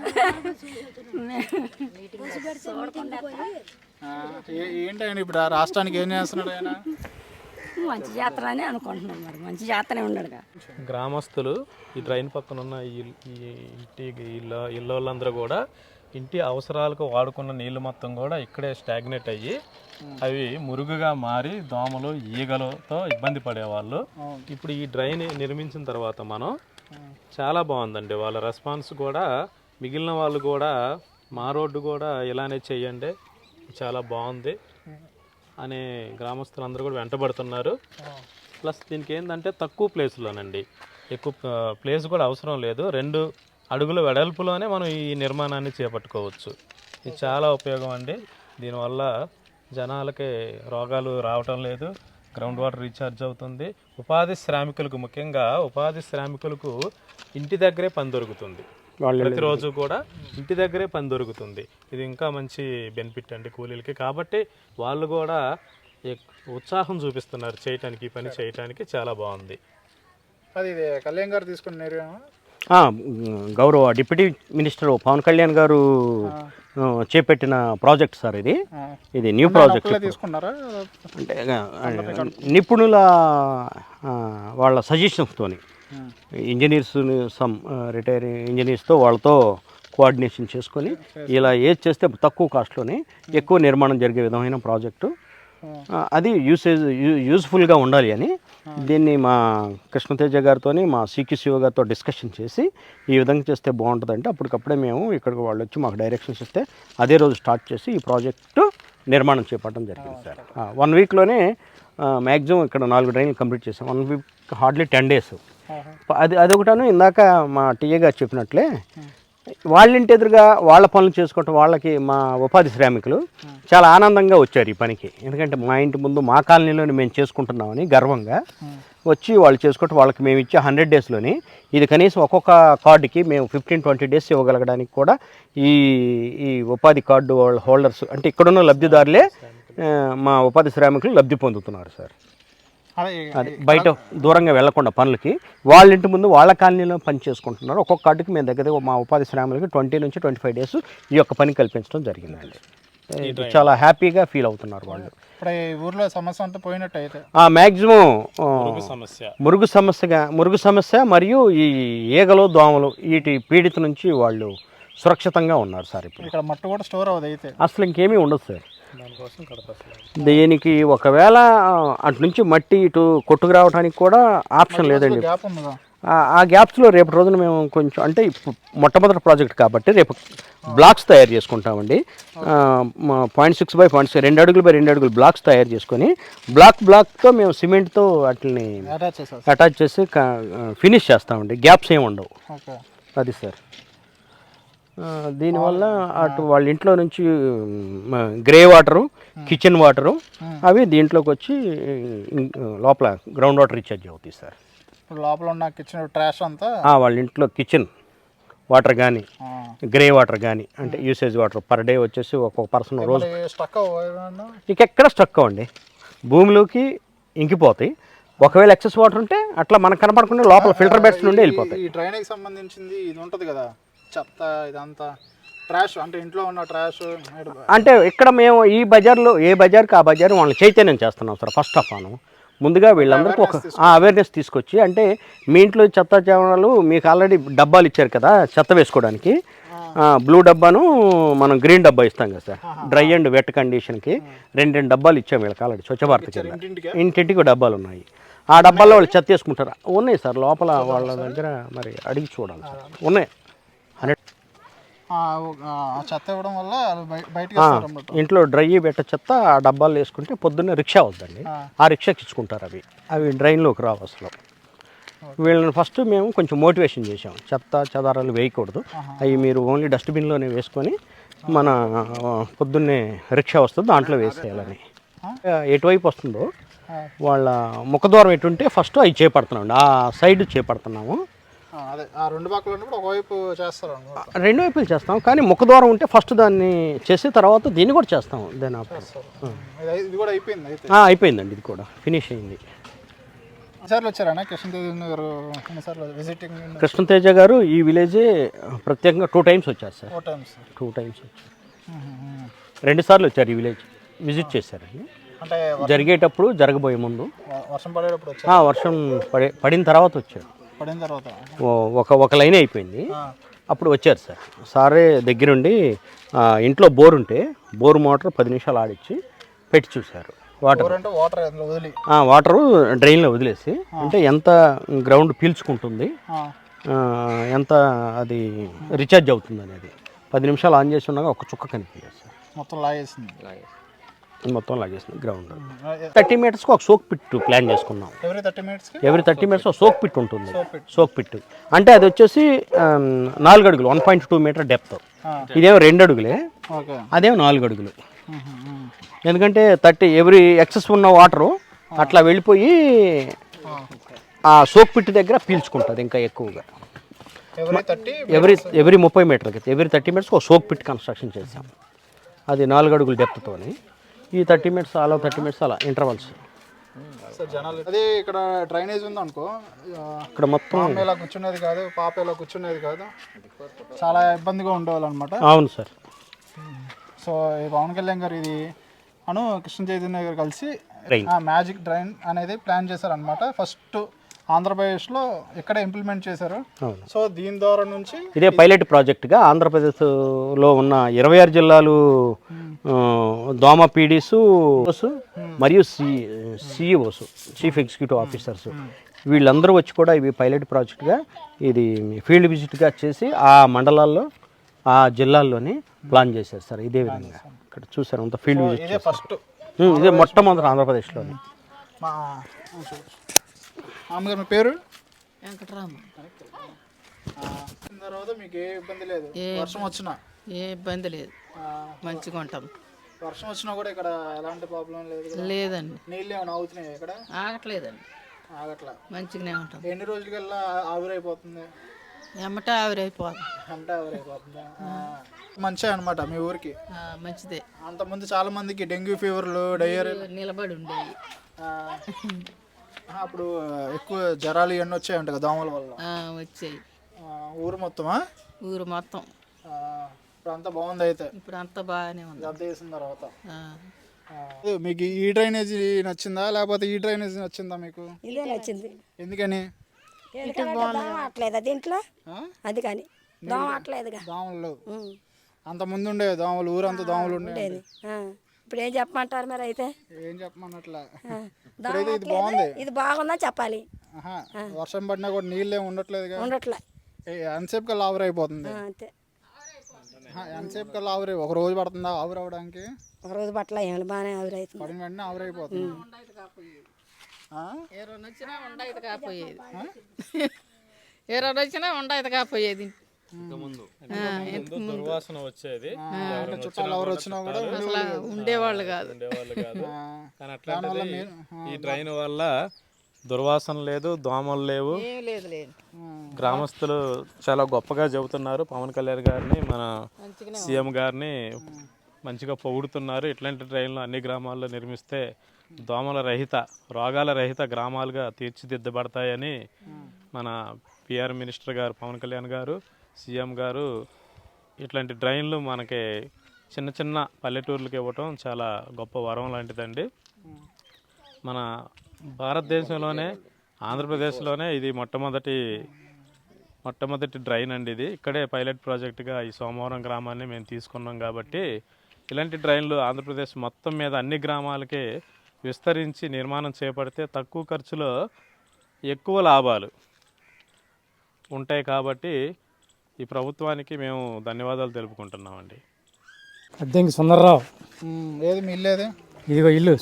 ఏంటండి ఇప్పుడు ఆ రాష్ట్రానికి ఏం చేస్తున్నాడు ఆయన? మంచి జాతర అని అనుకుంటున్నాడు. మరి మంచి జాతరే ఉన్నాడుగా. గ్రామస్తులు ఈ డ్రైన్ పక్కన ఉన్న ఈ ఇంటి ఇళ్ళందరూ కూడా ఇంటి అవసరాలకు వాడుకున్న నీళ్ళు మొత్తం కూడా ఇక్కడే స్టాగ్నేట్ అయ్యి అవి మురుగుగా మారి దోమలు ఈగలతో ఇబ్బంది పడేవాళ్ళు. ఇప్పుడు ఈ డ్రైన్ నిర్మించిన తర్వాత మనం చాలా బాగుందండి. వాళ్ళ రెస్పాన్స్ కూడా, మిగిలిన వాళ్ళు కూడా మా రోడ్డు కూడా ఇలానే చేయండి, చాలా బాగుంది అనే గ్రామస్తులందరూ కూడా వెంటబడుతున్నారు. ప్లస్ దీనికి ఏంటంటే తక్కువ ప్లేస్లోనండి, ఎక్కువ ప్లేస్ కూడా అవసరం లేదు. 2 అడుగుల వెడల్పులోనే మనం ఈ నిర్మాణాన్ని చేపట్టుకోవచ్చు. ఇది చాలా ఉపయోగం అండి. దీనివల్ల జనాలకి రోగాలు రావటం లేదు, గ్రౌండ్ వాటర్ రీఛార్జ్ అవుతుంది. ఉపాధి శ్రామికులకు, ముఖ్యంగా ఉపాధి శ్రామికులకు ఇంటి దగ్గరే పని దొరుకుతుంది. ప్రతిరోజు కూడా ఇంటి దగ్గరే పని దొరుకుతుంది. ఇది ఇంకా మంచి బెనిఫిట్ అండి కూలీలకి. కాబట్టి వాళ్ళు కూడా ఉత్సాహం చూపిస్తున్నారు చేయటానికి, ఈ పని చేయటానికి. చాలా బాగుంది. అది ఇది కళ్యాణ్ గారు తీసుకున్న నిర్ణయం? గౌరవ డిప్యూటీ మినిస్టర్ పవన్ కళ్యాణ్ గారు చేపట్టిన ప్రాజెక్ట్ సార్ ఇది. ఇది న్యూ ప్రాజెక్ట్. తీసుకున్నారా అంటే నిపుణుల వాళ్ళ సజెషన్స్తోని, ఇంజనీర్స్, సమ్ రిటైర్ ఇంజనీర్స్తో వాళ్ళతో కోఆర్డినేషన్ చేసుకొని ఇలా ఏది చేస్తే తక్కువ కాస్ట్లోనే ఎక్కువ నిర్మాణం జరిగే విధమైన ప్రాజెక్టు. అది యూస్ఫుల్గా ఉండాలి అని దీన్ని మా కృష్ణతేజ గారితో, మా సిక్యూ గారితో డిస్కషన్ చేసి ఈ విధంగా చేస్తే బాగుంటుందంటే అప్పటికప్పుడే మేము ఇక్కడికి వాళ్ళు వచ్చి మాకు డైరెక్షన్స్ ఇస్తే అదే రోజు స్టార్ట్ చేసి ఈ ప్రాజెక్టు నిర్మాణం చేపట్టడం జరిగింది సార్. 1 వీక్లోనే మ్యాక్సిమం ఇక్కడ 4 డ్రైన్లు కంప్లీట్ చేసాం. 1 వీక్ హార్డ్లీ 10 days. అదొకటాను ఇందాక మా టీఏ గారు చెప్పినట్లే వాళ్ళ ఇంటి ఎదురుగా వాళ్ళ పనులు చేసుకోవటం, వాళ్ళకి మా ఉపాధి శ్రామికులు చాలా ఆనందంగా వచ్చారు ఈ పనికి. ఎందుకంటే మా ఇంటి ముందు మా కాలనీలోనే మేము చేసుకుంటున్నామని గర్వంగా వచ్చి వాళ్ళు చేసుకోవటం. వాళ్ళకి మేము ఇచ్చే 100 daysలోని ఇది కనీసం ఒక్కొక్క కార్డుకి మేము 15-20 days ఇవ్వగలగడానికి కూడా ఈ ఉపాధి కార్డు హోల్డర్స్, అంటే ఇక్కడున్న లబ్ధిదారులే మా ఉపాధి శ్రామికులు లబ్ధి పొందుతున్నారు సార్. అది బయట దూరంగా వెళ్లకుండా పనులకి వాళ్ళ ఇంటి ముందు వాళ్ళ కాలనీలో పని చేసుకుంటున్నారు. ఒక్కొక్క కార్డుకి మేము దగ్గర మా ఉపాధి శ్రామికులకి 20 నుంచి 25 days ఈ యొక్క పని కల్పించడం జరిగిందండి. చాలా హ్యాపీగా ఫీల్ అవుతున్నారు వాళ్ళు. ఇప్పుడు ఈ ఊర్లో సమస్య అంతా పోయినట్టు అయితే మ్యాక్సిమం మురుగు సమస్య మరియు ఈ ఈగలు, దోమలు వీటి పీడిత నుంచి వాళ్ళు సురక్షితంగా ఉన్నారు సార్. ఇప్పుడు ఇక్కడ మట్టి కూడా స్టోర్ అవ్వదు అయితే అసలు ఇంకేమీ ఉండదు సార్. దీనికి ఒకవేళ అటు నుంచి మట్టి ఇటు కొట్టుకు రావడానికి కూడా ఆప్షన్ లేదండి. ఆ గ్యాప్స్లో రేపటి రోజున మేము కొంచెం అంటే మొట్టమొదటి ప్రాజెక్ట్ కాబట్టి రేపు బ్లాక్స్ తయారు చేసుకుంటామండి. 0.6 by 0.6 2 అడుగులు బై 2 అడుగులు బ్లాక్స్ తయారు చేసుకొని బ్లాక్తో మేము సిమెంట్తో వాటిని అటాచ్ చేసి ఫినిష్ చేస్తామండి. గ్యాప్స్ ఏమి ఉండవు. ఓకే. అది సార్. దీనివల్ల అటు వాళ్ళ ఇంట్లో నుంచి గ్రే వాటరు, కిచెన్ వాటరు అవి దీంట్లోకి వచ్చి లోపల గ్రౌండ్ వాటర్ రీఛార్జ్ అవుతాయి సార్. ఇప్పుడు లోపల ఉన్న కిచెన్ ట్రాష్ అంతా వాళ్ళ ఇంట్లో కిచెన్ వాటర్ కానీ గ్రే వాటర్ కానీ అంటే యూసేజ్ వాటర్ పర్ డే వచ్చేసి ఒక్కొక్క పర్సన్ రోజు స్టక్ ఎక్కడ స్టక్ అవ్వండి, భూమిలోకి ఇంకిపోతాయి. ఒకవేళ ఎక్సెస్ వాటర్ ఉంటే అట్లా మనకు కనపడకుండా లోపల ఫిల్టర్ బెడ్స్ నుండి వెళ్ళిపోతాయి. ఈ డ్రైనేజ్ సంబంధించింది ఇది ఉంటుంది కదా, చెత్త ఇదంతా ట్రాష్ అంటే ఇంట్లో ఉన్న ట్రాష్ అంటే ఇక్కడ మేము ఈ బజార్లో ఏ బజార్కి ఆ బజార్ వాళ్ళని చైతన్యం చేస్తున్నాం సార్. ఫస్ట్ ఆఫ్ ఆల్ ముందుగా వీళ్ళందరికీ ఒక అవేర్నెస్ తీసుకొచ్చి, అంటే మీ ఇంట్లో చెత్త చేవనాలు మీకు ఆల్రెడీ డబ్బాలు ఇచ్చారు కదా చెత్త వేసుకోవడానికి, బ్లూ డబ్బాను మనం గ్రీన్ డబ్బా ఇస్తాం కదా సార్. డ్రై అండ్ వెట్ కండిషన్కి 2 డబ్బాలు ఇచ్చాం వీళ్ళకి ఆల్రెడీ. స్వచ్ఛ భారత్ కింద ఇంటింటికి డబ్బాలు ఉన్నాయి. ఆ డబ్బాల్లో వాళ్ళు చెత్త వేసుకుంటారు. ఉన్నాయి సార్ లోపల వాళ్ళ దగ్గర, మరి అడిగి చూడాలి సార్. ఉన్నాయి. చెత్త ఇవ్వడం వల్ల బయటకి ఇంట్లో డ్రై పెట్ట చెత్త ఆ డబ్బాలు వేసుకుంటే పొద్దున్నే రిక్షా వద్దండి, ఆ రిక్షాకి ఇచ్చుకుంటారు. అవి డ్రైన్లోకి రావు అసలు. వీళ్ళని ఫస్ట్ మేము కొంచెం మోటివేషన్ చేసాం, చెత్త చెదారాలు వేయకూడదు, అవి మీరు ఓన్లీ డస్ట్బిన్లోనే వేసుకొని మన పొద్దున్నే రిక్షా వస్తుంది దాంట్లో వేసేయాలని. ఎటువైపు వస్తుందో వాళ్ళ ముఖద్వారం ఎటుంటే ఫస్ట్ అవి చేపడుతున్నాం, ఆ సైడ్ చేపడుతున్నాము. అదే ఆ 2 పక్కల ఒకవైపు చేస్తారు, 2 వైపులు చేస్తాం. కానీ ముఖద్వారం ఉంటే ఫస్ట్ దాన్ని చేసి తర్వాత దీన్ని కూడా చేస్తాం. దాని ఇది కూడా అయిపోయింది అయితే? అయిపోయిందండి, ఇది కూడా ఫినిష్ అయింది. ఎన్నిసార్లు వచ్చారన్నా కృష్ణతేజ గారు? ఎన్నిసార్లు విజిటింగ్? కృష్ణతేజ గారు ఈ విలేజే ప్రత్యేకంగా 2 times వచ్చారు సార్. 2 times వచ్చారు. 2 సార్లు వచ్చారు ఈ విలేజ్ విజిట్ చేశారండి. అంటే జరిగేటప్పుడు, జరగబోయే ముందు, వర్షం పడేటప్పుడు వచ్చారు. వర్షం పడిన తర్వాత వచ్చారు. పడిన తర్వాత ఒక లైన్ అయిపోయింది, అప్పుడు వచ్చారు సార్. సారే దగ్గరుండి ఇంట్లో బోర్ ఉంటే బోర్ మోటార్ 10 నిమిషాలు ఆడిచ్చి పెట్టి చూశారు. వాటరు డ్రైన్లో వదిలేసి అంటే ఎంత గ్రౌండ్ పీల్చుకుంటుంది, ఎంత అది రీఛార్జ్ అవుతుంది అనేది 10 నిమిషాలు ఆన్ చేసి ఉండగా ఒక చుక్క కనిపించదు సార్. మొత్తం లాగేసింది గ్రౌండ్. 30 మీటర్స్కి ఒక సోక్ పిట్ ప్లాన్ చేసుకున్నాం. ఎవ్రీ 30 మినిట్స్ ఒక సోక్ పిట్ ఉంటుంది. సోక్ పిట్ అంటే అది వచ్చేసి 4 అడుగులు, 1.2 మీటర్ డెప్త్. ఇదేమో 2 అడుగులే, అదేమో 4 అడుగులు. ఎందుకంటే ఎవ్రీ ఎక్సెస్ ఉన్న వాటరు అట్లా వెళ్ళిపోయి ఆ సోక్ పిట్ దగ్గర పీల్చుకుంటుంది ఇంకా ఎక్కువగా. ఎవ్రీ 30 మీటర్కి ఎవ్రీ 30 మినిట్స్కి ఒక సోక్ పిట్ కన్స్ట్రక్షన్ చేసాం. అది 4 అడుగులు డెప్త్తోని. ఈ 30 మినిట్స్ అలా 30 మినిట్స్ అలా ఇంటర్వల్స్. అదే ఇక్కడ డ్రైనేజ్ ఉంది అనుకో, ఇక్కడ మొత్తం ఇలా కూర్చునేది కాదు, పాప ఇలా కూర్చునేది కాదు, చాలా ఇబ్బందిగా ఉండేవాళ్ళనమాట. అవును సార్. సో ఈ పవన్ కళ్యాణ్ గారు ఇది కృష్ణ చైతన్య గారు కలిసి మ్యాజిక్ డ్రైన్ అనేది ప్లాన్ చేశారనమాట. ఫస్ట్ ఆంధ్రప్రదేశ్లో ఎక్కడ ఇంప్లిమెంట్ చేశారు. సో దీని ద్వారా నుంచి ఇదే పైలట్ ప్రాజెక్ట్గా ఆంధ్రప్రదేశ్లో ఉన్న 26 జిల్లాలు దోమ పీడీస్ మరియు సిఇఓస్, చీఫ్ ఎగ్జిక్యూటివ్ ఆఫీసర్స్, వీళ్ళందరూ వచ్చి కూడా ఇవి పైలట్ ప్రాజెక్ట్గా ఇది ఫీల్డ్ విజిట్గా చేసి ఆ మండలాల్లో ఆ జిల్లాల్లోనే ప్లాన్ చేశారు సార్. ఇదే విధంగా ఇక్కడ చూసారు అంత ఫీల్డ్ విజిట్ ఫస్ట్ ఇదే మొట్టమొదటి ఆంధ్రప్రదేశ్లోని. మామగారు మీ పేరు? వెంకటరామ. తర్వాత మీకు ఏ ఇబ్బంది లేదు, వర్షం వచ్చినా ఏ ఇబ్బంది లేదు, మంచిగా ఉంటాం. వర్షం వచ్చినా కూడా ఇక్కడ ఎలాంటి ప్రాబ్లం లేదు? లేదండి. నీళ్ళు ఏమైనా ఆగుతున్నాయి ఇక్కడ? ఆగట్లేదండి, ఆగట్లా, మంచిగానే ఉంటాం. ఎన్ని రోజులకల్లా ఆవిరైపోతుంది? ఎమ్మటే ఆవిరైపోతుంది. ఆవిరైపోతుందా? మంచిగా అనమాట మీ ఊరికి. మంచిదే. అంతకుముందు చాలా మందికి డెంగ్యూ ఫీవర్లు, డయేరియా నిలబడి ఉండేవి. అప్పుడు ఎక్కువ జ్వరాలు ఇవన్నీ వచ్చాయంట కదా దోమల వల్ల? వచ్చాయి. ఊరు మొత్తమా? ఊరు మొత్తం. ఇప్పుడు అంతా బాగుంది అయితే? ఇప్పుడు అంతా బాగానే ఉంది. అంత వేసిన తర్వాత మీకు ఈ డ్రైనేజీ నచ్చిందా లేకపోతే ఈ డ్రైనేజీ నచ్చిందా మీకు? ఇదే నచ్చింది. ఎందుకని? దోమట్లేదా దీంట్లో? అది కానీ దోమట్లేదుగా. దోమలు అంత ముందు ఉండేవి దోమలు, ఊరంతా దోమలు ఉండేది. ఇప్పుడు ఏం చెప్పమంటారు మరి అయితే ఏం చెప్పమన్నట్లా దాని ఇప్పుడైతే ఇది బాగుంది. ఇది బాగుందని చెప్పాలి. ఆహా, వర్షం పడినా కూడా నీళ్ళు ఏమి ఉండట్లేదుగా. ఉండట్లే ఎంతసేపు కల్లా ఆవిరి అయిపోతుంది. అంతే. ఎంతసేపు కల్లా ఆవిరి, ఒక రోజు పడుతుందా ఆవిరి అవ్వడానికి? ఒక రోజు పట్ల ఏమి బాగానే ఆవిరైతుంది. పడిన వెంటనే ఆవిరి అయిపోతుంది. ఏ రోజు వచ్చినా ఉండైతే కాపోయేది, ఏ రోజు వచ్చినా ఉండైతే కాపోయేది. దుర్వాసన వచ్చేది, చుట్టాలు ఎవరు వచ్చినా కూడా అసలు ఉండేవాళ్ళు కాదు. ఉండేవాళ్ళు కాదు. కానీ అట్లాంటిది ఈ డ్రైన్ వల్ల దుర్వాసన లేదు, దోమలు లేవు. ఏం లేదు లేదు. గ్రామస్తులు చాలా గొప్పగా చెబుతున్నారు. పవన్ కళ్యాణ్ గారిని, మన సీఎం గారిని మంచిగా పొగుడుతున్నారు. ఇట్లాంటి డ్రైన్లు అన్ని గ్రామాల్లో నిర్మిస్తే దోమల రహిత, రోగాల రహిత గ్రామాలుగా తీర్చిదిద్దబడతాయని మన పిఆర్ మినిస్టర్ గారు పవన్ కళ్యాణ్ గారు, సీఎం గారు ఇట్లాంటి డ్రైన్లు మనకి చిన్న చిన్న పల్లెటూర్లకు ఇవ్వటం చాలా గొప్ప వరం లాంటిదండి. మన భారతదేశంలోనే, ఆంధ్రప్రదేశ్లోనే ఇది మొట్టమొదటి డ్రైన్ అండి. ఇది ఇక్కడే పైలట్ ప్రాజెక్టుగా ఈ సోమవారం గ్రామాన్ని మేము తీసుకున్నాం. కాబట్టి ఇలాంటి డ్రైన్లు ఆంధ్రప్రదేశ్ మొత్తం మీద అన్ని గ్రామాలకి విస్తరించి నిర్మాణం చేపడితే తక్కువ ఖర్చులో ఎక్కువ లాభాలు ఉంటాయి. కాబట్టి ఈ ప్రభుత్వానికి మేము ధన్యవాదాలు తెలుపుకుంటున్నామండి. అద్దెంకి సుందర్రావు. ఏది మీ ఇల్లు ఏది? ఇదిగో ఇల్లు.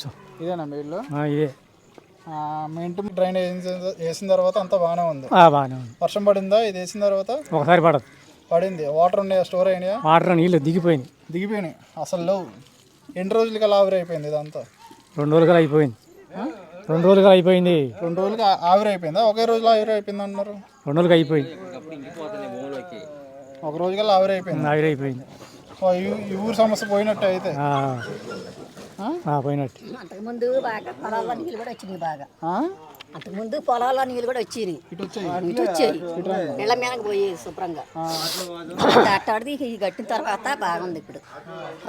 ఇదేనా మీ ఇల్లు? ఇదే. మీ ఇంటి డ్రైన్ వేసిన తర్వాత అంతా బాగానే ఉంది. బాగానే ఉంది. వర్షం పడిందా ఇది వేసిన తర్వాత? ఒకసారి పడింది. వాటర్ ఉన్నాయా? స్టోర్ అయినాయా? వాటర్ నీళ్ళు దిగిపోయినాయి అసలు లేవు. ఎన్ని రోజులకి ఆవిరి అయిపోయింది ఇదంతా? 2 రోజులుగా అయిపోయింది. 2 రోజులుగా అయిపోయింది. 2 రోజులకి ఆవిరి అయిపోయిందా? ఒకే రోజులో ఆవిరి అయిపోయింది అంటున్నారు. 2 రోజులుగా అయిపోయింది. ఒక రోజుకల్లా ఆవిరి అయిపోయింది. ఈ ఊరు సమస్య పోయినట్టు అయితే పోయినట్టు. అంతకుముందు బాగా పొలాల్లో నీళ్ళు కూడా వచ్చినాయి. బాగా అంతకుముందు పొలాల్లో నీళ్ళు కూడా వచ్చేది. ఇటు వచ్చాయి. ఇళ్ళ మీదకి పోయేది శుభ్రంగా. అట్టాడిది ఈ కట్టిన తర్వాత బాగుంది. ఇప్పుడు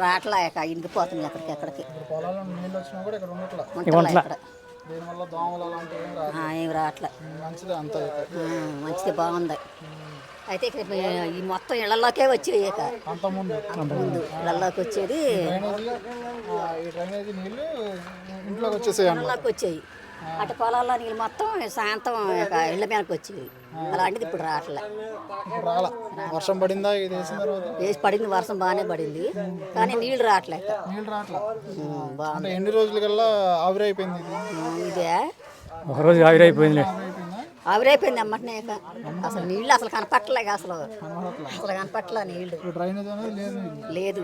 రాట్లేక ఇంకిపోతుంది ఎక్కడికి. పొలాల్లో నీళ్ళు వచ్చినా కూడా ఇక్కడ ఉండట్లా. ఇక్కడ దీనివల్ల దోమలు అలాంటివి ఏం రాట్లే. మంచిది అంతా అయితే. మంచిది బాగుంది. అయితే ఇక్కడ ఈ మొత్తం ఇళ్లలోకే వచ్చేది. అంతకుముందు ఇళ్లలోకి వచ్చేది. ఈ డ్రైనేజీ నీళ్ళు ఇంట్లోకి వచ్చేసాయి. ఇళ్లలోకి వచ్చాయి. అటు పొలాల్లో నీళ్ళు మొత్తం సాయంత్రం ఇళ్ళ మీదకి వచ్చేది. అలాంటిది ఇప్పుడు రావట్లే. ఇప్పుడు రాలా. వర్షం పడిందా ఇది వేసిన తర్వాత? పడింది. వర్షం బాగానే పడింది కానీ నీళ్ళు రావట్లే. అంటే ఎన్ని రోజులకల్లా ఆవిరి అయిపోయింది ఇదే? ఒక రోజు ఆవిరైపోయింది. ఆవిరైపోయింది అమ్మటనే. అసలు నీళ్ళు అసలు కనపట్టలే. అసలు కనపట్టలే నీళ్ళు. డ్రైనేజ్ అనేది లేదు.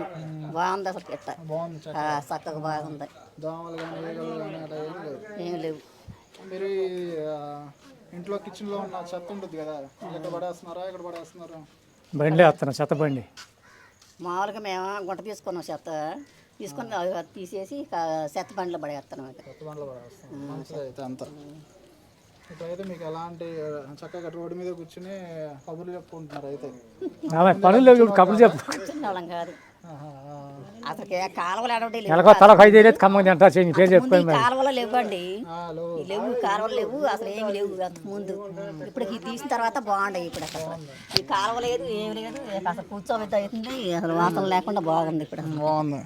బాగుంది అసలు. చెట్ట చక్కగా బాగుంది. దోమలు కానీ ఈగలు కానీ అలా ఏం లేవు. మీరు ఇంట్లో కిచెన్లో ఉన్న చెత్త ఉంటుంది కదా, ఇక్కడ పడేస్తున్నారా? ఇక్కడ పడేస్తున్నారు? బండి వేస్తున్నాం, చెత్త బండి. మామూలుగా మేము గుంట తీసుకున్నాం. చెత్త తీసుకొని తీసేసి చెత్త బండిలో పడేస్తున్నాం. చెత్త బండ్లో పడేస్తాం. మంచిది అయితే అంతా. ఇప్పుడైతే మీకు ఎలాంటి చక్కగా రోడ్డు మీద కూర్చుని కబుర్లు చెప్పుకుంటున్నారు అయితే. పనులు కబుర్లు వాళ్ళం కాదు. అసలు కాలువలు కాలువలు లేవండి. లేవు కాలువలు లేవు. అసలు ఏమి లేవు అంతకుముందు. ఇప్పుడు ఇది తీసిన తర్వాత బాగుండే. ఇప్పుడు అసలు ఈ కాలువ లేదు, ఏమి లేదు. అసలు కూర్చోబెద్ద అవుతుంది. అసలు వాసన లేకుండా బాగుంది. ఇప్పుడు బాగుంది.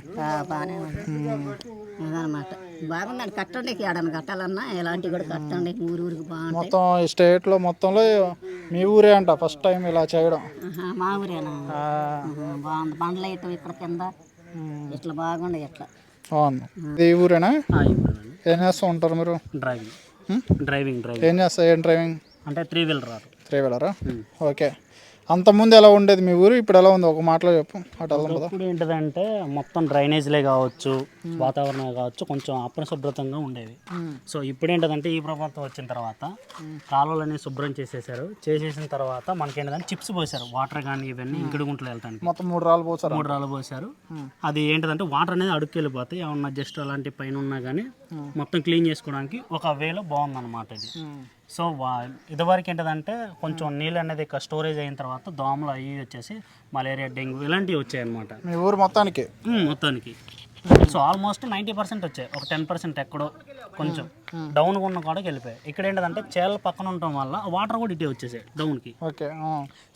బాగానే ఉంది అదనమాట. బాగుందండి. కట్టండి. ఏడన్నా కట్టాలన్నా ఇలాంటివి కూడా కట్టండి. ఊరికి బాగుంది. మొత్తం ఈ స్టేట్లో మొత్తంలో మీ ఊరే అంట ఫస్ట్ టైం ఇలా చేయడం? మా ఊరేనా? బాగుంది. బండ్లు వేయటం ఇక్కడ కింద ఇట్లా బాగుండే. ఇట్లా బాగుంది. ఇది ఈ ఊరేనా? ఏం చేస్తూ ఉంటారు మీరు? డ్రైవింగ్. ఏం చేస్తారు? ఏం డ్రైవింగ్ అంటే 3 వీలరా? ఓకే. అంతకుముందు ఎలా ఉండేది మీ ఊరు, ఇప్పుడు ఎలా ఉంది? ఒక మాటలో చెప్పు. ఇప్పుడు ఏంటిదంటే మొత్తం డ్రైనేజ్లే కావచ్చు, వాతావరణం కావచ్చు, కొంచెం అపరిశుభ్రతంగా ఉండేది. సో ఇప్పుడు ఏంటంటే ఈ ప్రభుత్వం వచ్చిన తర్వాత కాలువలన్నీ శుభ్రం చేసేసిన తర్వాత మనకేంటంటే చిప్స్ పోసారు. వాటర్ కానీ ఇవన్నీ ఇంకుడు గుంటలు వెళ్ళడానికి మొత్తం 3 రాళ్ళు పోసారు. అది ఏంటంటే వాటర్ అనేది అడుక్కి వెళ్ళిపోతాయి. ఏమన్నా జస్ట్ అలాంటి పైన ఉన్నా కానీ మొత్తం క్లీన్ చేసుకోవడానికి ఒక వేలో బాగుందన్నమాట ఇది. సో ఇదివరకు ఏంటంటే కొంచెం నీళ్ళు అనేది స్టోరేజ్ అయిన తర్వాత దోమలు అవి వచ్చేసి మలేరియా, డెంగ్యూ ఇలాంటివి వచ్చాయి అన్నమాట మీ ఊరు మొత్తానికి. సో ఆల్మోస్ట్ 90% వచ్చాయి. ఒక 10% ఎక్కడో కొంచెం డౌన్ ఉన్న కాడకి వెళ్ళిపోయాయి. ఇక్కడ ఏంటంటే చేల పక్కన ఉండటం వల్ల వాటర్ కూడా ఇటే వచ్చేసాయి డౌన్కి. ఓకే.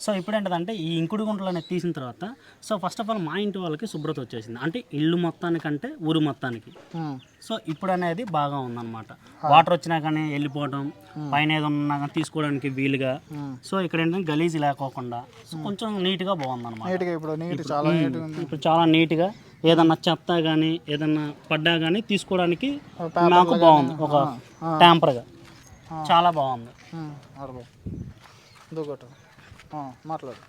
సో ఇప్పుడు ఏంటంటే ఈ ఇంకుడు గుంటలు అనేది తీసిన తర్వాత సో ఫస్ట్ ఆఫ్ ఆల్ మా ఇంటి వాళ్ళకి శుభ్రత వచ్చేసింది, అంటే ఇల్లు మొత్తానికంటే ఊరు మొత్తానికి. సో ఇప్పుడు అనేది బాగా ఉందన్నమాట. వాటర్ వచ్చినా కానీ వెళ్ళిపోవడం, పైన ఏదో ఉన్నా కానీ తీసుకోవడానికి వీలుగా. సో ఇక్కడ ఏంటంటే గలీజ్ లేకోకుండా సో కొంచెం నీట్గా బాగుందన్నమాట. ఇప్పుడు చాలా నీట్గా ఏదన్నా చెత్త కానీ ఏదన్నా పడ్డా కానీ తీసుకోవడానికి నాకు బాగుంది, ఒక ట్యాంపర్గా చాలా బాగుంది. మాట్లాడు.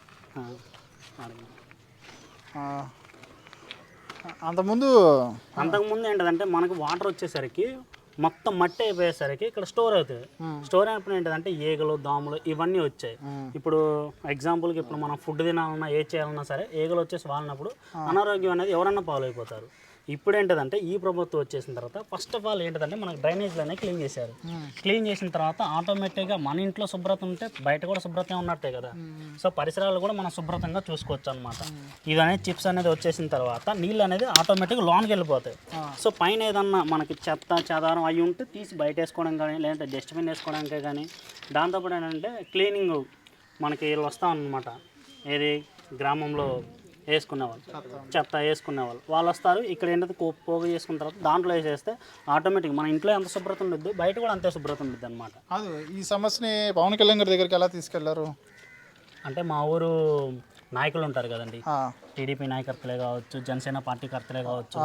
అంతకుముందు ఏంటంటే మనకు వాటర్ వచ్చేసరికి మొత్తం మట్టి అయిపోయేసరికి ఇక్కడ స్టోర్ అవుతుంది. స్టోర్ అయినప్పుడు ఏంటంటే ఈగలు, దోమలు ఇవన్నీ వచ్చాయి. ఇప్పుడు ఎగ్జాంపుల్కి ఇప్పుడు మనం ఫుడ్ తినాలన్నా ఏ చేయాలన్నా సరే ఈగలు వచ్చేసి వాలినప్పుడు అనారోగ్యం అనేది ఎవరన్నా పాలైపోతారు. ఇప్పుడు ఏంటంటే ఈ ప్రభుత్వం వచ్చేసిన తర్వాత ఫస్ట్ ఆఫ్ ఆల్ ఏంటంటే మనకు డ్రైనేజ్లు అనేవి క్లీన్ చేశారు. క్లీన్ చేసిన తర్వాత ఆటోమేటిక్గా మన ఇంట్లో శుభ్రత ఉంటే బయట కూడా శుభ్రత ఉన్నట్టే కదా. సో పరిసరాలు కూడా మనం శుభ్రతంగా చూసుకోవచ్చు అనమాట. ఇది అనేది చిప్స్ అనేది వచ్చేసిన తర్వాత నీళ్ళు అనేది ఆటోమేటిక్గా లోన్కి వెళ్ళిపోతాయి. సో పైన ఏదన్నా మనకి చెత్త చెదారం అవి ఉంటే తీసి బయట వేసుకోవడం కానీ లేదంటే డస్ట్బిన్ వేసుకోవడానికే కానీ. దాంతోపాటు ఏంటంటే క్లీనింగ్ మనకి వీళ్ళు వస్తామన్నమాట, ఏది గ్రామంలో వేసుకునేవాళ్ళు చెత్త వేసుకునేవాళ్ళు వాళ్ళు వస్తారు. ఇక్కడ ఏంటంటే పోగు చేసుకున్న తర్వాత దాంట్లో వేసేస్తే ఆటోమేటిక్ మన ఇంట్లో ఎంత శుభ్రత ఉండద్దు బయట కూడా అంతే శుభ్రత ఉండద్దు అనమాట. అది ఈ సమస్యని పవన్ కళ్యాణ్ గారి దగ్గరికి ఎలా తీసుకెళ్లారు అంటే మా ఊరు నాయకులు ఉంటారు కదండి, టీడీపీ నాయకర్తలే కావచ్చు, జనసేన పార్టీ కర్తలే కావచ్చు.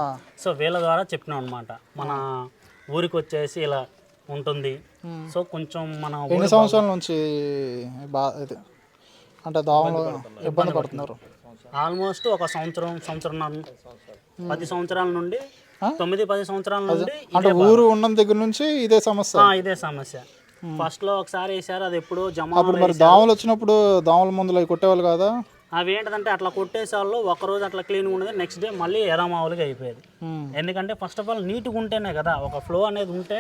సో వీళ్ళ ద్వారా చెప్పినాం అనమాట, మన ఊరికి వచ్చేసి ఇలా ఉంటుంది. సో కొంచెం మన ఎన్ని సంవత్సరాల నుంచి అంటే దోమలు ఇబ్బంది పడుతున్నారు? ఆల్మోస్ట్ ఒక సంవత్సరం 10 సంవత్సరాల నుండి 9-10 సంవత్సరాల నుండి అంటే ఊరు ఉన్న దగ్గర నుంచి ఇదే సమస్య. ఫస్ట్ లో ఒకసారి వేసారు, అది ఎప్పుడు జమ. అప్పుడు మరి దోమలు వచ్చినప్పుడు దోమల మందులు అవి కొట్టేవాళ్ళు కదా? అవి ఏంటంటే అట్లా కొట్టేసే వాళ్ళు ఒకరోజు అట్లా క్లీన్ ఉండేది, నెక్స్ట్ డే మళ్ళీ ఎరామావులుగా అయిపోయేది. ఎందుకంటే ఫస్ట్ ఆఫ్ ఆల్ నీట్గా ఉంటేనే కదా, ఒక ఫ్లో అనేది ఉంటే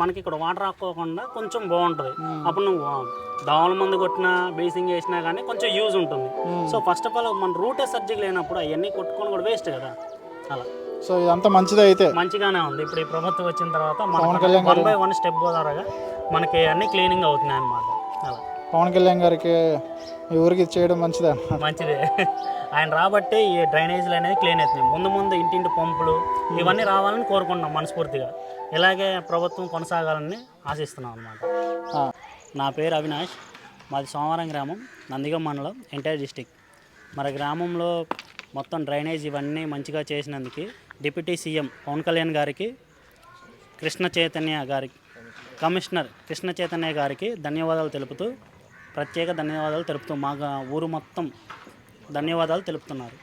మనకి ఇక్కడ వాటర్ ఆక్కోకుండా కొంచెం బాగుంటుంది. అప్పుడు నువ్వు దోమల మందు కొట్టినా బేసింగ్ వేసినా కానీ కొంచెం యూజ్ ఉంటుంది. సో ఫస్ట్ ఆఫ్ ఆల్ మన రూటే సర్జిక్ లేనప్పుడు అవన్నీ కొట్టుకొని కూడా వేస్ట్ కదా అలా. సో ఇదంతా మంచిదే, అయితే మంచిగానే ఉంది. ఇప్పుడు ఈ ప్రభుత్వం వచ్చిన తర్వాత మనకి 1 by 1 స్టెప్ ద్వారాగా మనకి అన్ని క్లీనింగ్ అవుతున్నాయి అన్నమాట. అలా పవన్ కళ్యాణ్ గారికి ఈ ఊరికి చేయడం మంచిదే. ఆయన రాబట్టే ఈ డ్రైనేజీలు అనేది క్లీన్ అవుతున్నాయి. ముందు ఇంటింటి పంపులు ఇవన్నీ రావాలని కోరుకుంటున్నాం మనస్ఫూర్తిగా. ఇలాగే ప్రభుత్వం కొనసాగాలని ఆశిస్తున్నాం అన్నమాట. నా పేరు అవినాష్, మాది సోమవారం గ్రామం, నందిగం మండలం, ఎన్టీఆర్ డిస్టిక్. మన గ్రామంలో మొత్తం డ్రైనేజ్ ఇవన్నీ మంచిగా చేసినందుకు డిప్యూటీ సీఎం పవన్ కళ్యాణ్ గారికి, కమిషనర్ కృష్ణ చైతన్య గారికి ప్రత్యేక ధన్యవాదాలు తెలుపుతూ మా ఊరు మొత్తం ధన్యవాదాలు తెలుపుతున్నారు.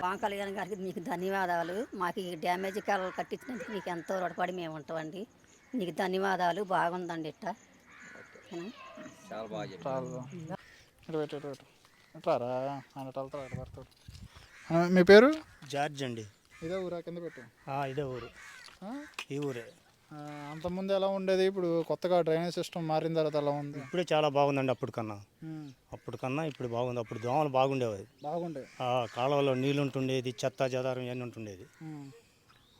పవన్ కళ్యాణ్ గారికి మీకు ధన్యవాదాలు. మాకు ఈ డ్యామేజ్ కాలువలు కట్టించినందుకు మీకు ఎంతో రుణపడి మేము ఉంటామండి. మీకు ధన్యవాదాలు. బాగుందండి ఇట్ట. మీ పేరు? జార్జ్ అండి. ఇదే ఊరా? కింద పెట్టు. ఇదే ఊరు, ఈ ఊరే. అంతకుముందు ఎలా ఉండేది? ఇప్పుడు కొత్తగా డ్రైనేజ్ సిస్టమ్ మారిన తర్వాత ఎలా ఉంది? ఇప్పుడే చాలా బాగుందండి. అప్పటికన్నా ఇప్పుడు బాగుంది. అప్పుడు దోమలు బాగుండేవి, కాలువలో నీళ్ళు ఉంటుండేది, చెత్త చెదారం ఇవన్నీ ఉంటుండేది.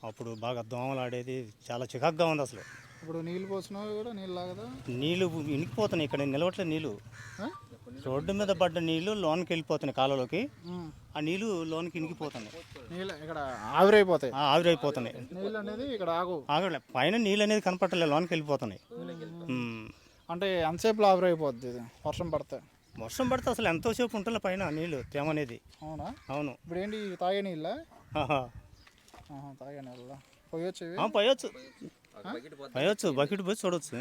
అప్పుడు బాగా దోమలు ఆడేది, చాలా చికాకుగా ఉంది అసలు. ఇప్పుడు నీళ్ళు పోసినా కూడా నీళ్ళు ఇనికిపోతున్నాయి. ఇక్కడ నిలవట్లేదు నీళ్ళు. రోడ్డు మీద పడ్డ నీళ్లు లోనికి వెళ్ళిపోతున్నాయి కాలువలోకి. ఆ నీళ్లు లోనికి ఇనికిపోతున్నాయి, ఆవిరైపోతున్నాయి. ఆగలే, పైన నీళ్ళు అనేది కనపడలేదు, లోనికి వెళ్ళిపోతున్నాయి. అంటే ఎంతసేపు ఆవిరైపోద్ది వర్షం పడితే? అసలు ఎంతోసేపు ఉంటుంది పైన నీళ్ళు తేమ అనేది. అవును. ఇప్పుడు ఏంటి తాగే నీళ్ళ? తాగే నీళ్ళ పోయొచ్చు, బకెట్ పోయి చూడవచ్చు.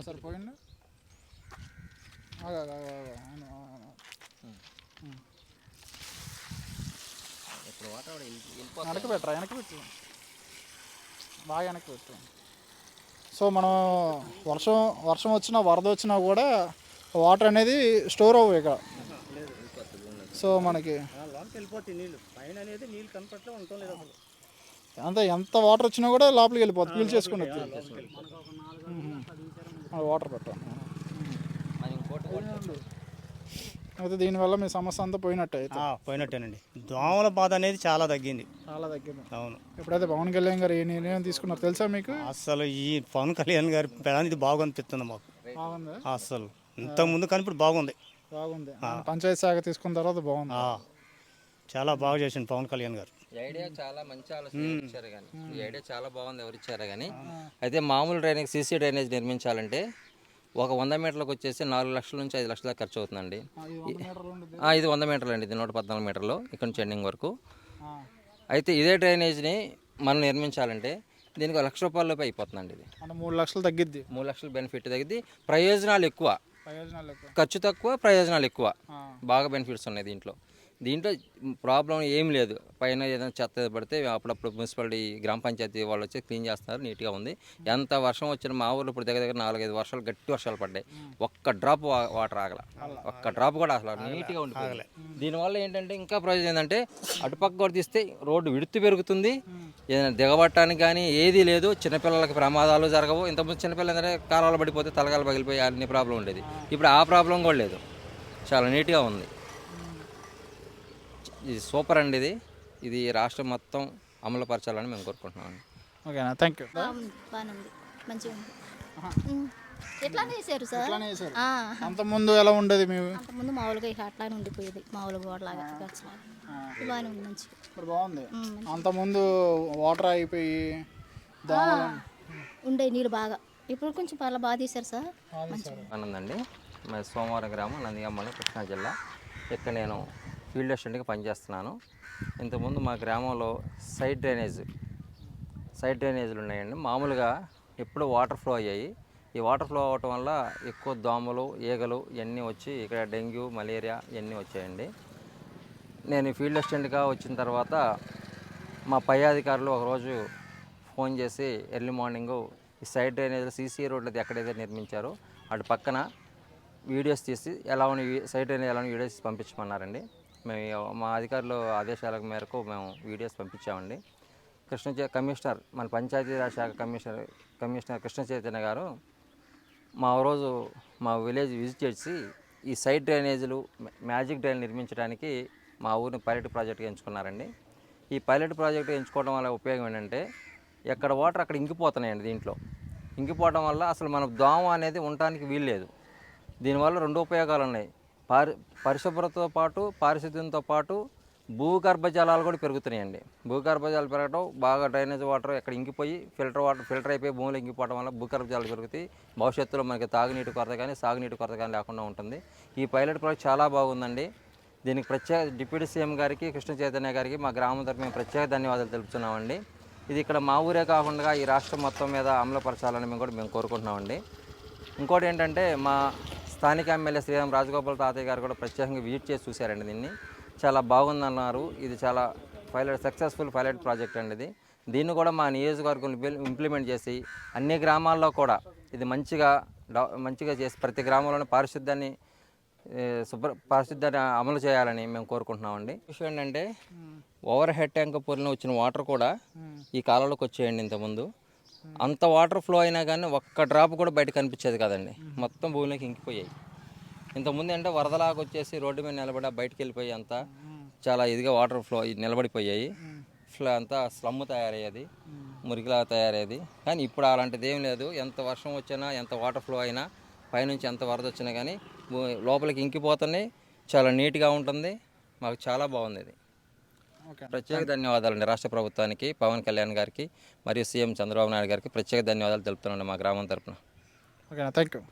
సరిపోయింది. వెనక్కి పెట్టు, బాగా వెనక్కి పెట్టు. సో మనం వర్షం వచ్చినా వరద వచ్చినా కూడా వాటర్ అనేది స్టోర్ అవ్వవు ఇక్కడ. సో మనకి అంతే, ఎంత వాటర్ వచ్చినా కూడా లోపలికి వెళ్ళిపోతుంది, పీల్ చేసుకుని వాటర్ పెట్టాను. అయితే దీనివల్ల మీ సమస్య అంతా పోయినట్టు అయితే పోయినట్టేనండి. దోమల బాధ అనేది చాలా తగ్గింది. చాలా తగ్గింది. అవును. ఎప్పుడైతే పవన్ కళ్యాణ్ గారు ఏ నిర్ణయం తీసుకున్నారు తెలుసా మీకు? అసలు ఈ పవన్ కళ్యాణ్ గారి ప్రధాని ఇది బాగా అనిపిస్తుంది మాకు. బాగుంది. అసలు ఇంతకుముందు కానీ ఇప్పుడు బాగుంది. బాగుంది. పంచాయతీ శాఖ తీసుకున్న తర్వాత బాగుంది. చాలా బాగా చేసింది పవన్ కళ్యాణ్ గారు. ఈ ఐడియా చాలా మంచి ఆలోచన ఇచ్చారు కానీ ఈ ఐడియా చాలా బాగుంది ఎవరు ఇచ్చారు కానీ అయితే మామూలు డ్రైనేజ్ సీసీ డ్రైనేజ్ నిర్మించాలంటే ఒక 100 మీటర్లకు వచ్చేసి 4 లక్షల నుంచి 5 లక్షల దాకా ఖర్చు అవుతుందండి. ఇది 100 మీటర్లు అండి, ఇది 114 మీటర్లు ఇక్కడ నుంచి ఎండింగ్ వరకు. అయితే ఇదే డ్రైనేజ్ని మనం నిర్మించాలంటే దీనికి 1 లక్ష రూపాయలలోపు అయిపోతుందండి. ఇది 3 లక్షలు తగ్గిద్ది. 3 లక్షల బెనిఫిట్ తగ్గిద్ది. ప్రయోజనాలు ఎక్కువ, ఖర్చు తక్కువ, ప్రయోజనాలు ఎక్కువ. బాగా బెనిఫిట్స్ ఉన్నాయి దీంట్లో. ప్రాబ్లం ఏం లేదు. పైన ఏదైనా చెత్త పడితే అప్పుడప్పుడు మున్సిపాలిటీ గ్రామ పంచాయతీ వాళ్ళు వచ్చి క్లీన్ చేస్తున్నారు, నీట్గా ఉంది. ఎంత వర్షం వచ్చినా మా ఊర్లో ఇప్పుడు దగ్గర 4-5 వర్షాలు గట్టి వర్షాలు పడ్డాయి, ఒక్క డ్రాప్ వాటర్ ఆగల, ఒక్క డ్రాప్ కూడా అసలు నీట్గా ఉండిపోగలే. దీనివల్ల ఏంటంటే ఇంకా ప్రయోజనం ఏంటంటే అటుపక్క కూడా తీస్తే రోడ్డు విడుతు పెరుగుతుంది, ఏదైనా దిగబట్టడానికి కానీ ఏదీ లేదు. చిన్నపిల్లలకి ప్రమాదాలు జరగవు. ఇంతకుముందు చిన్నపిల్లలు ఏంటంటే కాలాలు పడిపోతే తలకాలు పగిలిపోయి అన్ని ప్రాబ్లం ఉండేది. ఇప్పుడు ఆ ప్రాబ్లం కూడా లేదు, చాలా నీట్గా ఉంది. ఇది సూపర్ అండి. ఇది రాష్ట్రం మొత్తం అమలుపరచాలని మేము కోరుకుంటున్నాం. ఓకేనా, థ్యాంక్ యూ. బాగుంది, మంచిగా ఉంది. ఎట్లానే చేశారు సార్? అంతకుముందు ఎలా ఉండేది? అంతకుముందు మామూలుగా ఇక అట్లానే ఉండిపోయేది, మామూలుగా గోడలాగా బాగానే ఉంది, మంచిగా. ఇప్పుడు బాగుంది. అంతకుముందు వాటర్ అయిపోయి ఉండే నీళ్ళు బాగా, ఇప్పుడు కొంచెం చాలా బాగా తీశారు సార్, మంచిగా. ఆనందండి. మరి సోమవారం గ్రామం, నందిగామ, కృష్ణా జిల్లా. ఇక్కడ నేను ఫీల్డ్ అసిస్టెంట్గా పనిచేస్తున్నాను. ఇంతకుముందు మా గ్రామంలో సైడ్ డ్రైనేజీలు ఉన్నాయండి. మామూలుగా ఎప్పుడు వాటర్ ఫ్లో అయ్యాయి. ఈ వాటర్ ఫ్లో అవ్వటం వల్ల ఎక్కువ దోమలు, ఈగలు ఇవన్నీ వచ్చి ఇక్కడ డెంగ్యూ, మలేరియా ఇవన్నీ వచ్చాయండి. నేను ఫీల్డ్ అసిస్టెంట్గా వచ్చిన తర్వాత మా పై అధికారులు ఒకరోజు ఫోన్ చేసి ఎర్లీ మార్నింగు ఈ సైడ్ డ్రైనేజీలు సీసీ రోడ్లది ఎక్కడైతే నిర్మించారో అటు పక్కన వీడియోస్ తీసి ఎలా ఉన్న సైడ్ డ్రైనేజ్ ఎలా ఉన్న వీడియోస్ పంపించమన్నారండి. మేము మా అధికారులు ఆదేశాల మేరకు మేము వీడియోస్ పంపించామండి. కమిషనర్, మన పంచాయతీరాజ్ శాఖ కమిషనర్ కృష్ణ చైతన్య గారు రోజు మా విలేజ్ విజిట్ చేసి ఈ సైడ్ డ్రైనేజీలు, మ్యాజిక్ డ్రైన్ నిర్మించడానికి మా ఊరిని పైలట్ ప్రాజెక్ట్గా ఎంచుకున్నారండి. ఈ పైలట్ ప్రాజెక్ట్ ఎంచుకోవడం వల్ల ఉపయోగం ఏంటంటే ఎక్కడ వాటర్ అక్కడ ఇంకిపోతున్నాయండి. దీంట్లో ఇంకిపోవడం వల్ల అసలు మన దోమ అనేది ఉండటానికి వీల్లేదు. దీనివల్ల 2 ఉపయోగాలు ఉన్నాయి. పరిశుభ్రతతో పాటు, పారిశుద్ధ్యంతో పాటు భూగర్భ జలాలు కూడా పెరుగుతున్నాయండి. భూగర్భ జలాలు పెరగడం, బాగా డ్రైనేజ్ వాటర్ ఎక్కడ ఇంకిపోయి ఫిల్టర్ అయిపోయి భూమిలో ఇంకిపోవడం వల్ల భూగర్భ జలాలు పెరుగుతాయి. భవిష్యత్తులో మనకి తాగునీటి కొరత కానీ, సాగునీటి కొరత కానీ లేకుండా ఉంటుంది. ఈ పైలట్ ప్రాజెక్ట్ చాలా బాగుందండి. దీనికి డిప్యూటీ సీఎం గారికి, కృష్ణ చైతన్య గారికి మా గ్రామం తరఫున మేము ప్రత్యేక ధన్యవాదాలు తెలుపుతున్నామండి. ఇది ఇక్కడ మా ఊరే కాకుండా ఈ రాష్ట్రం మొత్తం మీద అమలుపరచాలని మేము కోరుకుంటున్నామండి. ఇంకోటి ఏంటంటే మా స్థానిక ఎమ్మెల్యే శ్రీరామ్ రాజగోపాల్ తాతయ్య గారు కూడా ప్రత్యేకంగా విజిట్ చేసి చూశారండి. దీన్ని చాలా బాగుందన్నారు. ఇది చాలా సక్సెస్ఫుల్ పైలట్ ప్రాజెక్ట్ అండి. దీన్ని కూడా మా నియోజకవర్గం ఇంప్లిమెంట్ చేసి అన్ని గ్రామాల్లో కూడా ఇది మంచిగా చేసి ప్రతి గ్రామంలోనే పారిశుద్ధ్యాన్ని అమలు చేయాలని మేము కోరుకుంటున్నామండి. విషయం ఏంటంటే ఓవర్ హెడ్ ట్యాంక్ పూర్లో వచ్చిన వాటర్ కూడా ఈ కాలంలోకి వచ్చేయండి. ఇంతకుముందు అంత వాటర్ ఫ్లో అయినా కానీ ఒక్క డ్రాప్ కూడా బయట కనిపించేది కాదండి, మొత్తం భూమిలోకి ఇంకిపోయాయి. ఇంతకుముందు అంటే వరదలాగా వచ్చేసి రోడ్డు మీద నిలబడి బయటకు వెళ్ళిపోయి అంతా చాలా ఇదిగా వాటర్ ఫ్లో నిలబడిపోయాయి. అంతా స్లమ్ తయారయ్యేది, మురికిలా తయారయ్యేది. కానీ ఇప్పుడు అలాంటిది ఏం లేదు. ఎంత వర్షం వచ్చినా, ఎంత వాటర్ ఫ్లో అయినా, పైనుంచి ఎంత వరద వచ్చినా కానీ లోపలికి ఇంకిపోతున్నాయి. చాలా నీట్గా ఉంటుంది. మాకు చాలా బాగుంది ఇది. ప్రత్యేక ధన్యవాదాలండి రాష్ట్ర ప్రభుత్వానికి, పవన్ కళ్యాణ్ గారికి మరియు సీఎం చంద్రబాబు నాయుడు గారికి ప్రత్యేక ధన్యవాదాలు తెలుపుతున్నాను మా గ్రామం తరఫున. Okay, thank you.